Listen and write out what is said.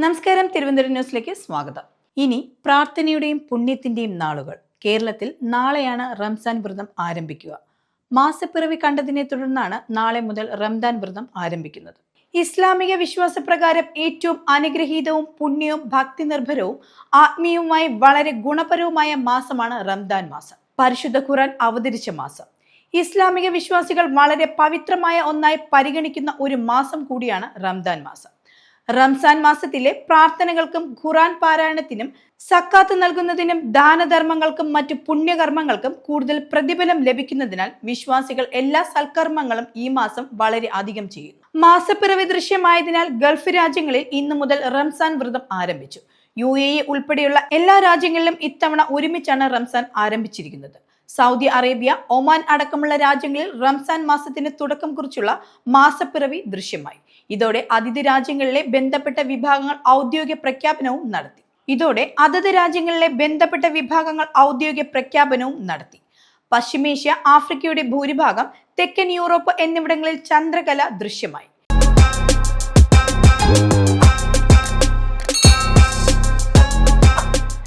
നമസ്കാരം, തിരുവനന്തപുരം ന്യൂസിലേക്ക് സ്വാഗതം. ഇനി പ്രാർത്ഥനയുടെയും പുണ്യത്തിന്റെയും നാളുകൾ. കേരളത്തിൽ നാളെയാണ് റംസാൻ വ്രതം ആരംഭിക്കുക. മാസപ്പിറവി കണ്ടതിനെ തുടർന്നാണ് നാളെ മുതൽ റംദാൻ വ്രതം ആരംഭിക്കുന്നത്. ഇസ്ലാമിക വിശ്വാസപ്രകാരം ഏറ്റവും അനുഗ്രഹീതവും പുണ്യവും ഭക്തി നിർഭരവും ആത്മീയവുമായി വളരെ ഗുണപരവുമായ മാസമാണ് റംദാൻ മാസം. പരിശുദ്ധ ഖുർആൻ അവതരിച്ച മാസം. ഇസ്ലാമിക വിശ്വാസികൾ വളരെ പവിത്രമായ ഒന്നായി പരിഗണിക്കുന്ന ഒരു മാസം കൂടിയാണ് റംദാൻ മാസം. റംസാൻ മാസത്തിലെ പ്രാർത്ഥനകൾക്കും ഖുർആൻ പാരായണത്തിനും സക്കാത്ത് നൽകുന്നതിനും ദാനധർമ്മങ്ങൾക്കും മറ്റു പുണ്യകർമ്മങ്ങൾക്കും കൂടുതൽ പ്രതിഫലം ലഭിക്കുന്നതിനാൽ വിശ്വാസികൾ എല്ലാ സൽക്കർമ്മങ്ങളും ഈ മാസം വളരെ അധികം ചെയ്യുന്നു. മാസപ്പിറവി ദൃശ്യമായതിനാൽ ഗൾഫ് രാജ്യങ്ങളിൽ ഇന്നു മുതൽ റംസാൻ വ്രതം ആരംഭിച്ചു. UAE ഉൾപ്പെടെയുള്ള എല്ലാ രാജ്യങ്ങളിലും ഇത്തവണ ഒരുമിച്ചാണ് റംസാൻ ആരംഭിച്ചിരിക്കുന്നത്. സൗദി അറേബ്യ, ഒമാൻ അടക്കമുള്ള രാജ്യങ്ങളിൽ റംസാൻ മാസത്തിന് തുടക്കം കുറിച്ചുള്ള മാസപ്പിറവി ദൃശ്യമായി. ഇതോടെ അതത് രാജ്യങ്ങളിലെ ബന്ധപ്പെട്ട വിഭാഗങ്ങൾ ഔദ്യോഗിക പ്രഖ്യാപനവും നടത്തി. പശ്ചിമേഷ്യ, ആഫ്രിക്കയുടെ ഭൂരിഭാഗം, തെക്കൻ യൂറോപ്പ് എന്നിവിടങ്ങളിൽ ചന്ദ്രകല ദൃശ്യമായി.